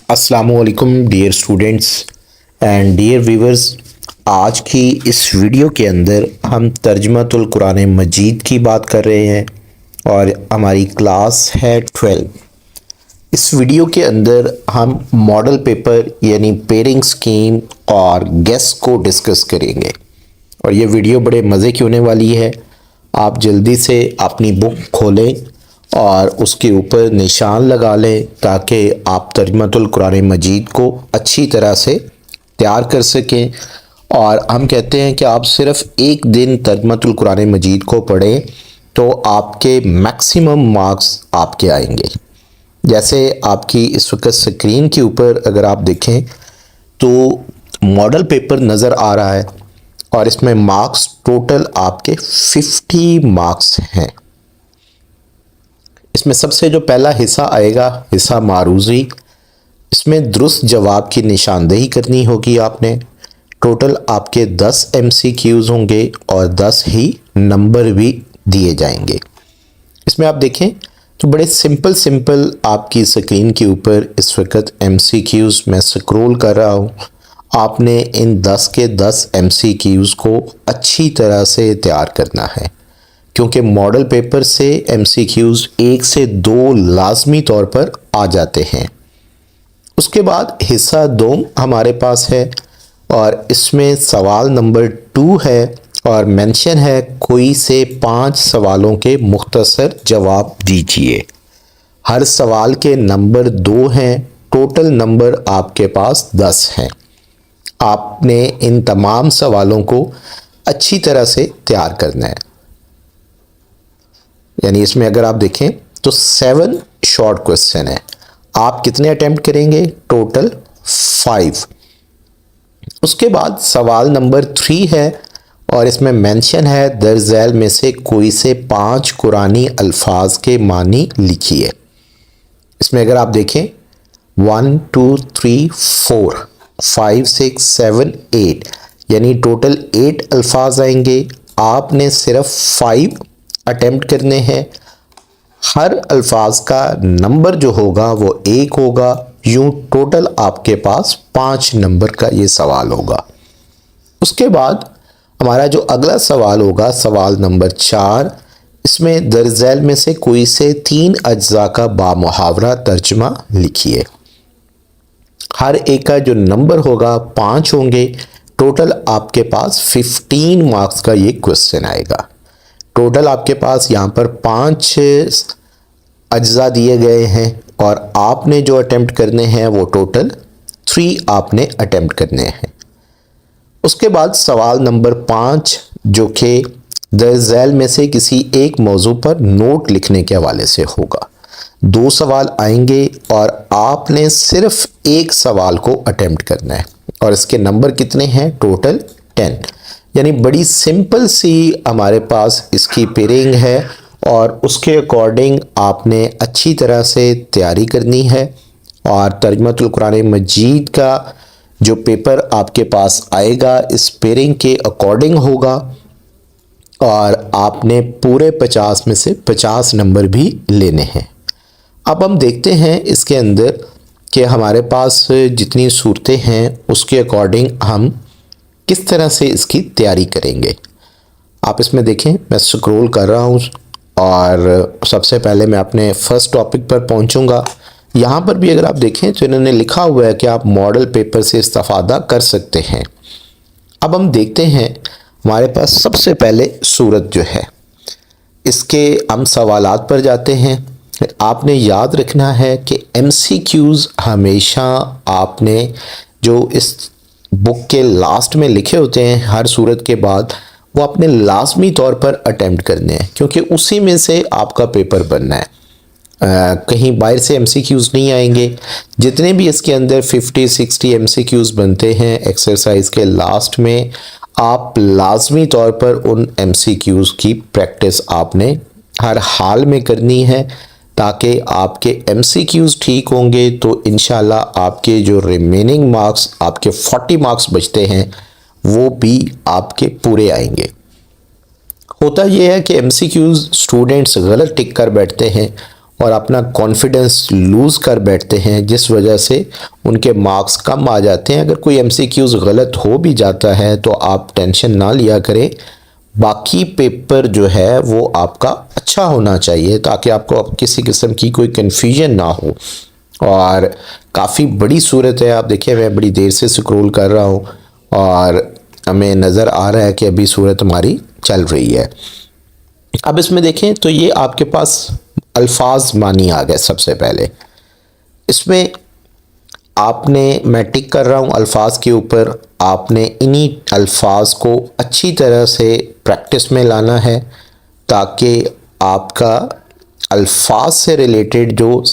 अस्सलामुअलैकुम dear students and dear viewers. आज की इस वीडियो के अंदर हम तर्जुमतुल कुरान मजीद की बात कर रहे हैं और हमारी क्लास है 12। इस वीडियो के अंदर हम मॉडल पेपर यानी पेयरिंग स्कीम और गेस को डिस्कस करेंगे और ये वीडियो बड़े मज़े की होने वाली है। आप जल्दी से अपनी बुक खोलें और उसके ऊपर निशान लगा लें ताकि आप तर्जुमतुल कुरान मजीद को अच्छी तरह से तैयार कर सकें। और हम कहते हैं कि आप सिर्फ एक दिन तर्जुमतुल कुरान मजीद को पढ़ें तो आपके मैक्सिमम मार्क्स आपके आएंगे। जैसे आपकी इस वक्त स्क्रीन के ऊपर अगर आप देखें तो मॉडल पेपर नज़र आ रहा है और इसमें मार्क्स टोटल आपके 50 मार्क्स हैं। इसमें सबसे जो पहला हिस्सा आएगा हिस्सा मारूज़ी। इसमें दुरुस्त जवाब की निशानदेही करनी होगी आपने। टोटल आपके 10 MCQs होंगे और 10 ही नंबर भी दिए जाएंगे। इसमें आप देखें तो बड़े सिंपल आपकी स्क्रीन के ऊपर इस वक्त MCQs मैं स्क्रॉल कर रहा हूँ। आपने इन 10 के 10 MCQs को अच्छी तरह से तैयार करना है क्योंकि मॉडल पेपर से MCQs 1 से 2 लाजमी तौर पर आ जाते हैं। उसके बाद हिस्सा 2 हमारे पास है और इसमें सवाल नंबर 2 है और मेंशन है कोई से 5 सवालों के मुख्तसर जवाब दीजिए। हर सवाल के नंबर 2 हैं। टोटल नंबर आपके पास 10 हैं। आपने इन तमाम सवालों को अच्छी तरह से तैयार करना है। यानी इसमें अगर आप देखें तो 7 शॉर्ट क्वेश्चन है। आप कितने अटेम्प्ट करेंगे? टोटल 5। उसके बाद सवाल नंबर 3 है और इसमें मेंशन है दरज़ैल में से कोई से 5 कुरानी अल्फाज के मानी लिखिए। इसमें अगर आप देखें 1 2 3 4 5 6 7 8 यानी टोटल 8 अल्फाज आएंगे। आपने सिर्फ 5 अटेम्प्ट करने हैं। हर अल्फाज का नंबर जो होगा वो 1 होगा। यूं टोटल आपके पास 5 नंबर का ये सवाल होगा। उसके बाद हमारा जो अगला सवाल होगा सवाल नंबर 4। इसमें दरज़ैल में से कोई से 3 अज्जा का बामुहावरा तर्जुमा लिखिए। हर एक का जो नंबर होगा 5 होंगे। टोटल आपके पास 15 मार्क्स का ये क्वेश्चन आएगा। टोटल आपके पास यहाँ पर 5 अज्जा दिए गए हैं और आपने जो अटेम्प्ट करने हैं वो टोटल 3 आपने अटेम्प्ट करने हैं। उसके बाद सवाल नंबर 5 जो कि दरज़ैल में से किसी एक मौजू पर नोट लिखने के हवाले से होगा। 2 सवाल आएंगे और आपने सिर्फ एक सवाल को अटेम्प्ट करना है और इसके नंबर कितने हैं? टोटल 10। यानी बड़ी सिंपल सी हमारे पास इसकी पेयरिंग है और उसके अकॉर्डिंग आपने अच्छी तरह से तैयारी करनी है। और तर्जुमतुल कुरान मजीद का जो पेपर आपके पास आएगा इस पेयरिंग के अकॉर्डिंग होगा और आपने पूरे 50 में से 50 नंबर भी लेने हैं। अब हम देखते हैं इसके अंदर कि हमारे पास जितनी सूरतें हैं उसके अकॉर्डिंग हम किस तरह से इसकी तैयारी करेंगे। आप इसमें देखें मैं स्क्रॉल कर रहा हूँ और सबसे पहले मैं अपने फर्स्ट टॉपिक पर पहुँचूँगा। यहाँ पर भी अगर आप देखें तो इन्होंने लिखा हुआ है कि आप मॉडल पेपर से इस्तेफ़ादा कर सकते हैं। अब हम देखते हैं हमारे पास सबसे पहले सूरत जो है इसके हम सवालात पर जाते हैं। आपने याद रखना है कि MCQs हमेशा आपने जो इस बुक के लास्ट में लिखे होते हैं हर सूरत के बाद वो आपने लाजमी तौर पर अटेम्प्ट करने हैं क्योंकि उसी में से आपका पेपर बनना है। कहीं बाहर से MCQs नहीं आएंगे। जितने भी इसके अंदर 50-60 MCQs बनते हैं एक्सरसाइज के लास्ट में आप लाजमी तौर पर उन MCQs की प्रैक्टिस आपने हर हाल में करनी है ताकि आपके MCQs ठीक होंगे तो इंशाल्लाह आपके जो रिमेनिंग मार्क्स आपके 40 मार्क्स बचते हैं वो भी आपके पूरे आएंगे। होता यह है कि MCQs स्टूडेंट्स गलत टिक कर बैठते हैं और अपना कॉन्फिडेंस लूज़ कर बैठते हैं, जिस वजह से उनके मार्क्स कम आ जाते हैं। अगर कोई एमसीक्यूज़ गलत हो भी जाता है तो आप टेंशन ना लिया करें, बाकी पेपर जो है वो आपका अच्छा होना चाहिए ताकि आपको किसी किस्म की कोई कन्फ्यूजन ना हो। और काफ़ी बड़ी सूरत है, आप देखिए मैं बड़ी देर से स्क्रॉल कर रहा हूँ और हमें नज़र आ रहा है कि अभी सूरत हमारी चल रही है। अब इसमें देखें तो ये आपके पास अल्फाज मानी आ गए। सबसे पहले इसमें आपने, मैं टिक कर रहा हूँ अल्फाज के ऊपर, आपने इन्हीं अल्फाज को अच्छी तरह से प्रैक्टिस में लाना है ताकि आपका अल्फाज से रिलेटेड जो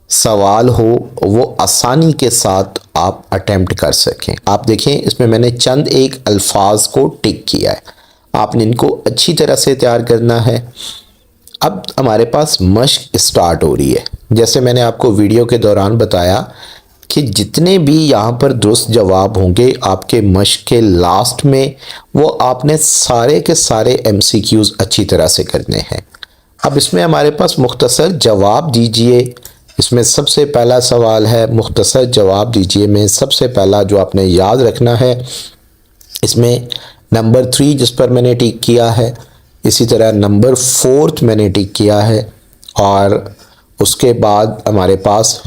सवाल हो वो आसानी के साथ आप अटेम्प्ट कर सकें। आप देखें इसमें मैंने चंद एक अल्फाज को टिक किया है, आपने इनको अच्छी तरह से तैयार करना है। अब हमारे पास मश्क स्टार्ट हो रही है। जैसे मैंने आपको वीडियो के दौरान बताया कि जितने भी यहाँ पर दुरुस्त जवाब होंगे आपके मश्क के लास्ट में, वो आपने सारे के सारे एमसीक्यूज़ अच्छी तरह से करने हैं। अब इसमें हमारे पास मुख्तसर जवाब दीजिए, इसमें सबसे पहला सवाल है मुख्तसर जवाब दीजिए में सबसे पहला जो आपने याद रखना है, इसमें नंबर 3 जिस पर मैंने टिक किया है, इसी तरह नंबर 4 मैंने टिक किया है, और उसके बाद हमारे पास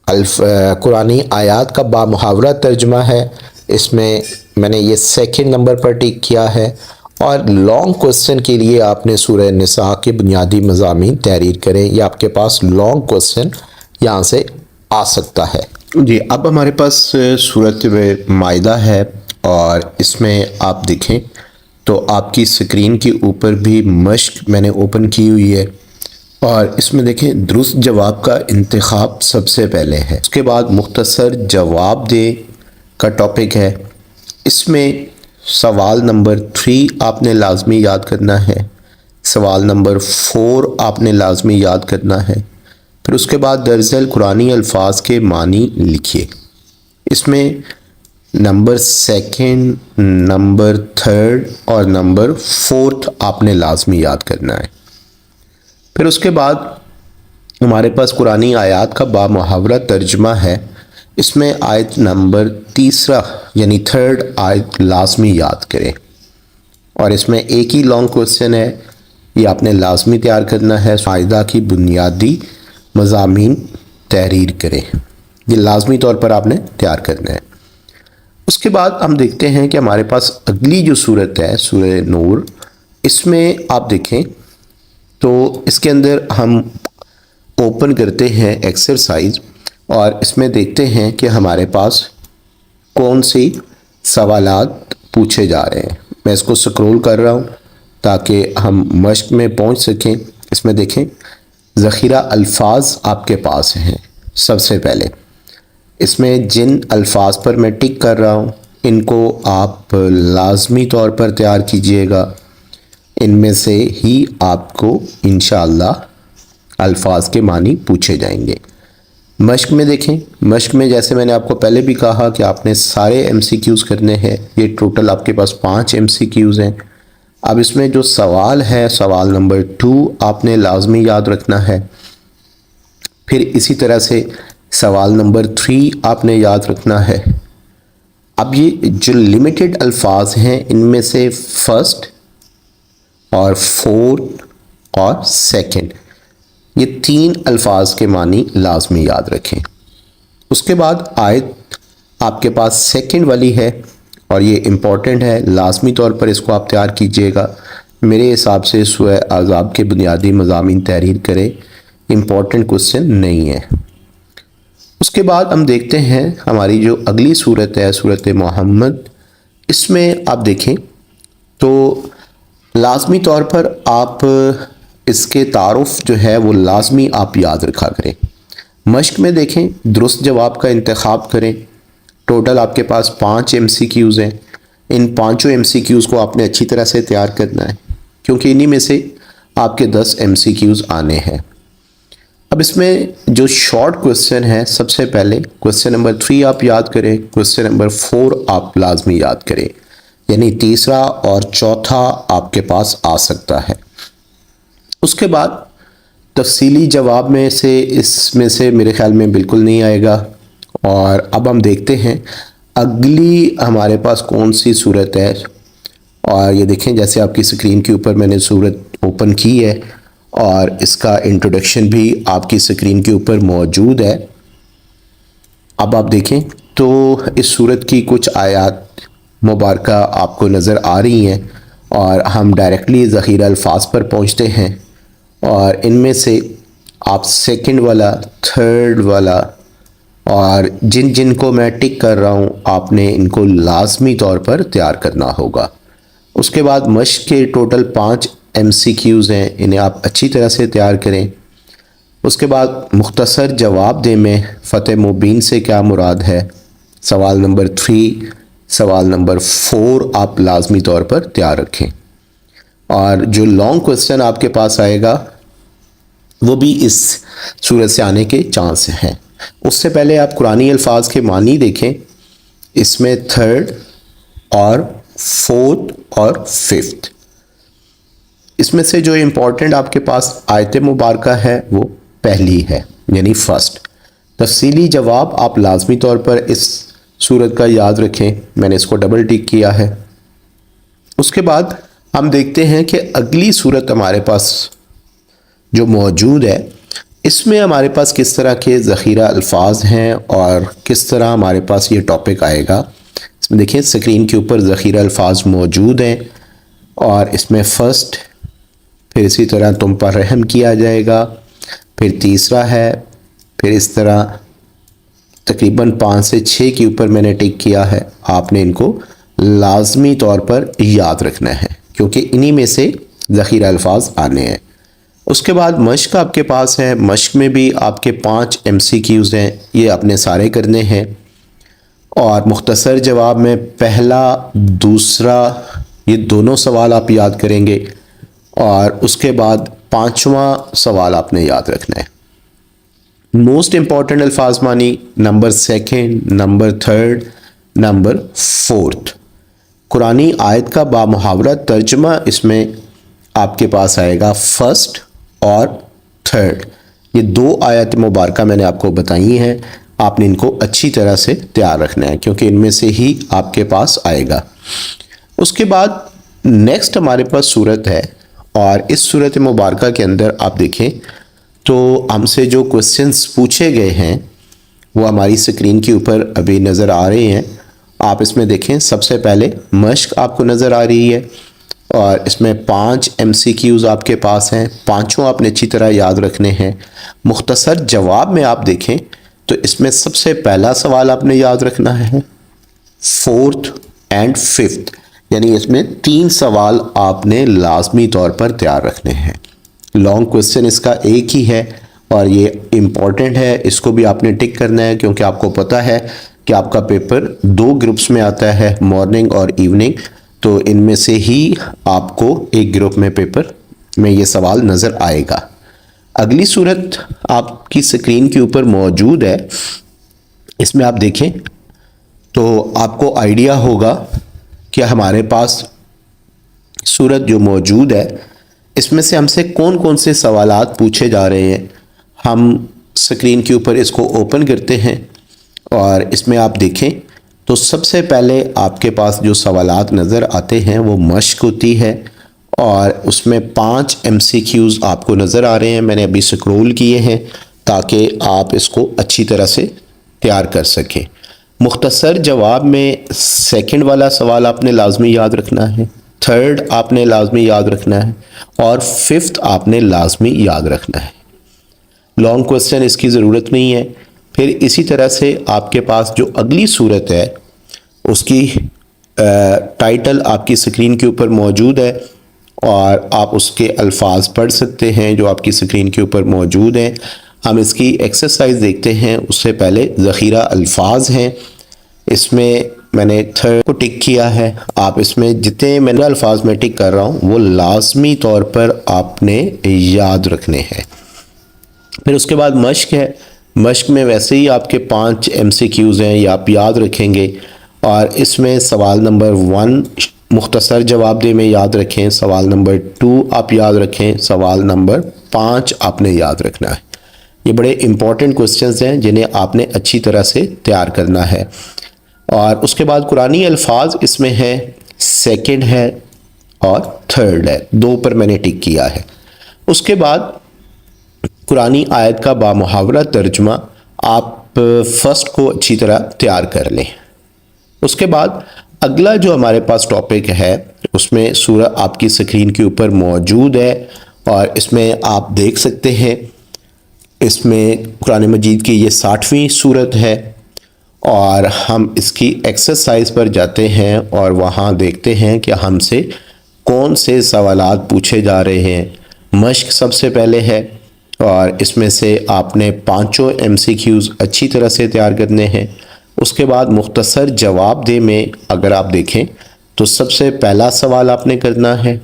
कुरानी आयात का बामुहावरा तर्जुमा है, इसमें मैंने ये सेकंड नंबर पर टिक किया है। और लॉन्ग क्वेश्चन के लिए आपने सूरह निसा के बुनियादी मज़ामीन तहरीर करें, या आपके पास लॉन्ग क्वेश्चन यहाँ से आ सकता है जी। अब हमारे पास सूरत माइदा है और इसमें आप देखें तो आपकी स्क्रीन के ऊपर भी मश्क मैंने ओपन की हुई है, और इसमें देखें दुरुस्त जवाब का इंतखाब सबसे पहले है, उसके बाद मुख्तसर जवाब दे का टॉपिक है। इसमें सवाल नंबर 3 आपने लाजमी याद करना है, सवाल नंबर 4 आपने लाजमी याद करना है, फिर उसके बाद दरअसल कुरानी अल्फाज के मानी लिखिए। इसमें नंबर 2, नंबर 3 और नंबर 4 आपने लाजमी याद करना है। फिर उसके बाद हमारे पास कुरानी आयात का बामुहावरा तर्जुमा है, इसमें आयत नंबर 3 यानी 3rd आयत लाजमी याद करें, और इसमें एक ही लॉन्ग क्वेश्चन है, ये आपने लाजमी तैयार करना है। फ़ायदा की बुनियादी मज़ामीन तहरीर करें, ये लाजमी तौर पर आपने तैयार करना है। उसके बाद हम देखते हैं कि हमारे पास अगली जो सूरत है सूरह नूर, इसमें आप देखें तो इसके अंदर हम ओपन करते हैं एक्सरसाइज, और इसमें देखते हैं कि हमारे पास कौन सी सवालात पूछे जा रहे हैं। मैं इसको स्क्रॉल कर रहा हूँ ताकि हम मश्क में पहुँच सकें। इसमें देखें ज़ख़ीरा अल्फाज आपके पास हैं। सबसे पहले इसमें जिन अल्फाज पर मैं टिक कर रहा हूँ इनको आप लाजमी तौर पर तैयार कीजिएगा, इनमें से ही आपको इंशाअल्लाह अल्फाज के मानी पूछे जाएंगे। मश्क में देखें, मश्क में जैसे मैंने आपको पहले भी कहा कि आपने सारे एमसीक्यूज़ करने हैं। ये टोटल आपके पास 5 एमसीक्यूज़ हैं। अब इसमें जो सवाल है, सवाल नंबर 2 आपने लाजमी याद रखना है। फिर इसी तरह से सवाल नंबर 3 आपने याद रखना है। अब ये जो लिमिटेड अल्फाज हैं इनमें से फर्स्ट और 4th और 2nd, ये 3 अल्फाज के मानी लाजमी याद रखें। उसके बाद आयत आपके पास 2nd वाली है और ये इम्पॉर्टेंट है, लाजमी तौर पर इसको आप तैयार कीजिएगा। मेरे हिसाब से सूरह अहज़ाब के बुनियादी मज़ामीन तहरीर करें, इम्पॉर्टेंट क्वेश्चन नहीं है। उसके बाद हम देखते हैं हमारी जो अगली सूरत है सूरत मोहम्मद, इसमें आप देखें तो लाजमी तौर पर आप इसके तारुफ जो है वो लाजमी आप याद रखा करें। मश्क में देखें दुरुस्त जवाब का इंतखाब करें। टोटल आपके पास 5 एमसीक्यूज़ हैं। इन 5 एमसीक्यूज़ को आपने अच्छी तरह से तैयार करना है क्योंकि इन्हीं में से आपके 10 एमसीक्यूज़ आने हैं। अब इसमें जो शॉर्ट क्वेश्चन है, सबसे पहले क्वेश्चन नंबर 3 आप याद करें, क्वेश्चन नंबर 4 आप लाजमी याद करें, यानी तीसरा और चौथा आपके पास आ सकता है। उसके बाद तफसीली जवाब में से इसमें से मेरे ख्याल में बिल्कुल नहीं आएगा। और अब हम देखते हैं अगली हमारे पास कौन सी सूरत है। और ये देखें, जैसे आपकी स्क्रीन के ऊपर मैंने सूरत ओपन की है और इसका इंट्रोडक्शन भी आपकी स्क्रीन के ऊपर मौजूद है। अब आप देखें तो इस सूरत की कुछ आयात मुबारका आपको नज़र आ रही हैं और हम डायरेक्टली ज़ख़ीरा अल्फाज पर पहुँचते हैं। और इनमें से आप सेकंड वाला, थर्ड वाला और जिन जिन को मैं टिक कर रहा हूँ आपने इनको लाजमी तौर पर तैयार करना होगा। उसके बाद मश्क के टोटल 5 MCQs हैं, इन्हें आप अच्छी तरह से तैयार करें। उसके बाद मुख्तसर जवाब दे में फ़तेह मुबीन से क्या मुराद है, सवाल नंबर 3, सवाल नंबर 4 आप लाजमी तौर पर तैयार रखें। और जो लॉन्ग क्वेश्चन आपके पास आएगा वो भी इस सूरत से आने के चांस हैं। उससे पहले आप कुरानी अल्फाज के मानी देखें। इसमें थर्ड और फोर्थ और फिफ्थ, इसमें से जो इम्पोर्टेंट आपके पास आयत मुबारका है वो पहली है, यानी फर्स्ट। तफसीली जवाब आप लाजमी तौर पर इस सूरत का याद रखें, मैंने इसको डबल टिक किया है। उसके बाद हम देखते हैं कि अगली सूरत हमारे पास जो मौजूद है इसमें हमारे पास किस तरह के ज़ख़ीरा अल्फाज हैं और किस तरह हमारे पास ये टॉपिक आएगा। इसमें देखिए स्क्रीन के ऊपर ज़ख़ीरा अल्फाज मौजूद हैं और इसमें फ़र्स्ट, फिर इसी तरह तुम पर रहम किया जाएगा, फिर तीसरा है, फिर इस तरह तकरीबन 5 से 6 के ऊपर मैंने टिक किया है। आपने इनको लाजमी तौर पर याद रखना है क्योंकि इन्हीं में से ज़ख़ीरा अल्फाज आने हैं। उसके बाद मश्क आपके पास है, मश्क में भी आपके 5 MCQs हैं, ये आपने सारे करने हैं। और मुख्तसर जवाब में पहला, दूसरा, ये दोनों सवाल आप याद करेंगे और उसके बाद 5वां सवाल आपने याद रखना है। मोस्ट इम्पॉर्टेंट अल्फाज मानी नंबर 2, नंबर 3, नंबर 4। कुरानी आयत का बामुहावरा तर्जमा इसमें आपके पास आएगा फर्स्ट और थर्ड। ये 2 आयत मुबारका मैंने आपको बताई हैं, आपने इनको अच्छी तरह से तैयार रखना है क्योंकि इनमें से ही आपके पास आएगा। उसके बाद नेक्स्ट हमारे पास सूरत है और इस सूरत मुबारका के अंदर आप देखें तो हमसे जो क्वेश्चंस पूछे गए हैं वो हमारी स्क्रीन के ऊपर अभी नज़र आ रहे हैं। आप इसमें देखें, सबसे पहले मश्क आपको नज़र आ रही है और इसमें 5 MCQs आपके पास हैं, पाँचों आपने अच्छी तरह याद रखने हैं। मुख्तसर जवाब में आप देखें तो इसमें सबसे पहला सवाल आपने याद रखना है, 4th एंड 5th, यानी इसमें 3 सवाल आपने लाजमी तौर पर तैयार रखने हैं। लॉन्ग क्वेश्चन इसका एक ही है और ये इम्पॉर्टेंट है, इसको भी आपने टिक करना है क्योंकि आपको पता है कि आपका पेपर 2 ग्रुप्स में आता है, मॉर्निंग और इवनिंग, तो इनमें से ही आपको एक ग्रुप में पेपर में ये सवाल नज़र आएगा। अगली सूरत आपकी स्क्रीन के ऊपर मौजूद है, इसमें आप देखें तो आपको आइडिया होगा कि हमारे पास सूरत जो मौजूद है इसमें से हमसे कौन कौन से सवालात पूछे जा रहे हैं। हम स्क्रीन के ऊपर इसको ओपन करते हैं और इसमें आप देखें तो सबसे पहले आपके पास जो सवालात नज़र आते हैं वो मश्क होती है और उसमें 5 MCQs आपको नज़र आ रहे हैं। मैंने अभी स्क्रॉल किए हैं ताकि आप इसको अच्छी तरह से तैयार कर सकें। मुख्तसर जवाब में सेकंड वाला सवाल आपने लाजमी याद रखना है, थर्ड आपने लाजमी याद रखना है और 5th आपने लाजमी याद रखना है। लॉन्ग क्वेश्चन इसकी ज़रूरत नहीं है। फिर इसी तरह से आपके पास जो अगली सूरत है उसकी टाइटल आपकी स्क्रीन के ऊपर मौजूद है और आप उसके अल्फाज पढ़ सकते हैं जो आपकी स्क्रीन के ऊपर मौजूद हैं। हम इसकी एक्सरसाइज देखते हैं, उससे पहले ज़ख़ीरा अल्फाज हैं। इसमें मैंने थर्ड को टिक किया है। आप इसमें जितने मैंने अल्फाज में टिक कर रहा हूँ वो लाजमी तौर पर आपने याद रखने हैं। फिर उसके बाद मश्क है, मश्क में वैसे ही आपके 5 MCQs हैं, ये आप याद रखेंगे और इसमें सवाल नंबर 1 मुख्तसर जवाब दे में याद रखें, सवाल नंबर 2 आप याद रखें, सवाल नंबर 5 आपने याद रखना है। ये बड़े इंपॉर्टेंट क्वेश्चंस हैं जिन्हें आपने अच्छी तरह से तैयार करना है। और उसके बाद कुरानी अल्फाज इसमें है, सेकंड है और थर्ड है, 2 पर मैंने टिक किया है। उसके बाद कुरानी आयत का बामुहावरा तर्जुमा आप फर्स्ट को अच्छी तरह तैयार कर लें। उसके बाद अगला जो हमारे पास टॉपिक है उसमें सूरह आपकी स्क्रीन के ऊपर मौजूद है और इसमें आप देख सकते हैं, इसमें कुरान मजीद की ये 60वीं सूरत है और हम इसकी एक्सरसाइज पर जाते हैं और वहाँ देखते हैं कि हमसे कौन से सवालात पूछे जा रहे हैं। मश्क सबसे पहले है और इसमें से आपने 5 MCQs अच्छी तरह से तैयार करने हैं। उसके बाद मुख्तसर जवाब दे में अगर आप देखें तो सबसे पहला सवाल आपने करना है,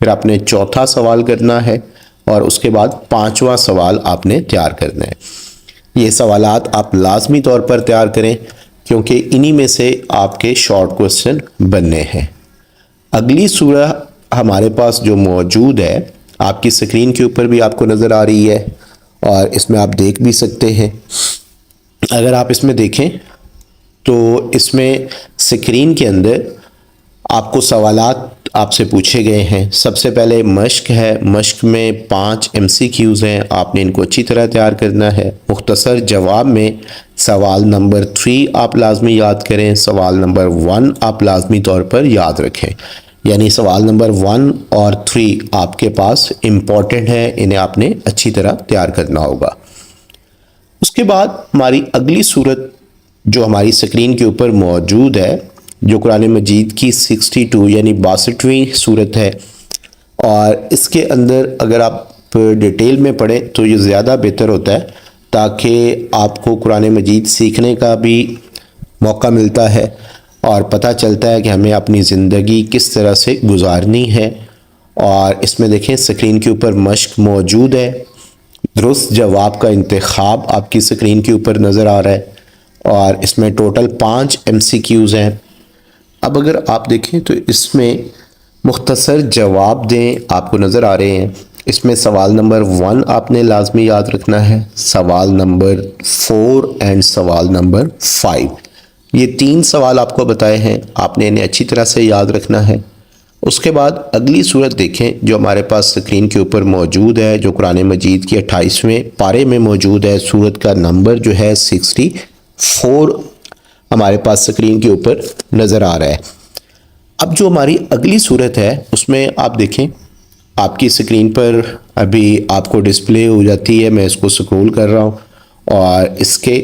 फिर आपने चौथा सवाल करना है और उसके बाद 5वां सवाल आपने तैयार करना है। ये सवालात आप लाजमी तौर पर तैयार करें क्योंकि इन्हीं में से आपके शॉर्ट क्वेश्चन बनने हैं। अगली सूरह हमारे पास जो मौजूद है आपकी स्क्रीन के ऊपर भी आपको नज़र आ रही है और इसमें आप देख भी सकते हैं। अगर आप इसमें देखें तो इसमें स्क्रीन के अंदर आपको सवालात आपसे पूछे गए हैं। सबसे पहले मश्क है, मश्क में 5 MCQs हैं, आपने इनको अच्छी तरह तैयार करना है। मुख्तसर जवाब में सवाल नंबर 3 आप लाजमी याद करें, सवाल नंबर 1 आप लाजमी तौर पर याद रखें। यानी सवाल नंबर 1 और 3 आपके पास इम्पॉर्टेंट है, इन्हें आपने अच्छी तरह तैयार करना होगा। उसके बाद हमारी अगली सूरत जो हमारी स्क्रीन के ऊपर मौजूद है जो कुरान मजीद की 62 यानी 62वीं सूरत है और इसके अंदर अगर आप डिटेल में पढ़ें तो ये ज़्यादा बेहतर होता है ताकि आपको कुरान मजीद सीखने का भी मौका मिलता है और पता चलता है कि हमें अपनी ज़िंदगी किस तरह से गुजारनी है। और इसमें देखें स्क्रीन के ऊपर मश्क मौजूद है, दुरुस्त जवाब का इंतखाब आपकी स्क्रीन के ऊपर नज़र आ रहा है और इसमें टोटल 5 MCQs हैं। अब अगर आप देखें तो इसमें मुख्तसर जवाब दें आपको नज़र आ रहे हैं। इसमें सवाल नंबर 1 आपने लाजमी याद रखना है, सवाल नंबर 4 एंड सवाल नंबर 5। ये 3 सवाल आपको बताए हैं, आपने इन्हें अच्छी तरह से याद रखना है। उसके बाद अगली सूरत देखें जो हमारे पास स्क्रीन के ऊपर मौजूद है जो कुरान मजीद की 28वें पारे में मौजूद है। सूरत का नंबर जो है 64 हमारे पास स्क्रीन के ऊपर नज़र आ रहा है। अब जो हमारी अगली सूरत है उसमें आप देखें आपकी स्क्रीन पर अभी आपको डिस्प्ले हो जाती है, मैं इसको स्क्रॉल कर रहा हूँ और इसके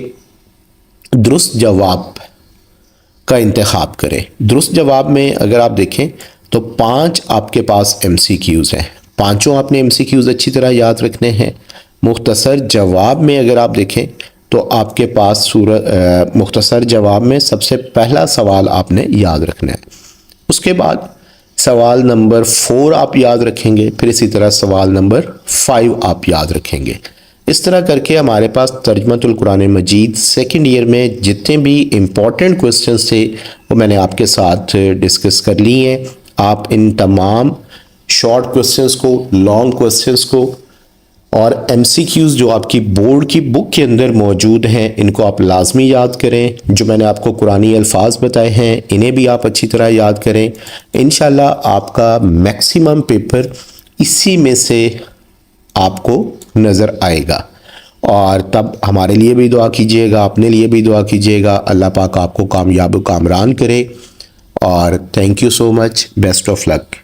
दुरुस्त जवाब का इंतखाब करें। दुरुस्त जवाब में अगर आप देखें तो 5 आपके पास MCQs हैं, 5 आपने MCQs अच्छी तरह याद रखने हैं। मुख्तसर जवाब में अगर आप देखें तो आपके पास मुख्तसर जवाब में सबसे पहला सवाल आपने याद रखना है। उसके बाद सवाल नंबर 4 आप याद रखेंगे, फिर इसी तरह सवाल नंबर 5 आप याद रखेंगे। इस तरह करके हमारे पास तर्जुमतुल कुरान मजीद सेकंड ईयर में जितने भी इम्पॉर्टेंट क्वेश्चंस थे वो मैंने आपके साथ डिस्कस कर लिए हैं। आप इन तमाम शॉर्ट क्वेश्चंस को, लॉन्ग क्वेश्चंस को और MCQs जो आपकी बोर्ड की बुक के अंदर मौजूद हैं इनको आप लाजमी याद करें। जो मैंने आपको कुरानी अल्फाज बताए हैं इन्हें भी आप अच्छी तरह याद करें। इंशाल्लाह आपका मैक्सिमम पेपर इसी में से आपको नज़र आएगा और तब हमारे लिए भी दुआ कीजिएगा, अपने लिए भी दुआ कीजिएगा। अल्लाह पाक आपको कामयाब कामरान करे और thank you so much, best of luck.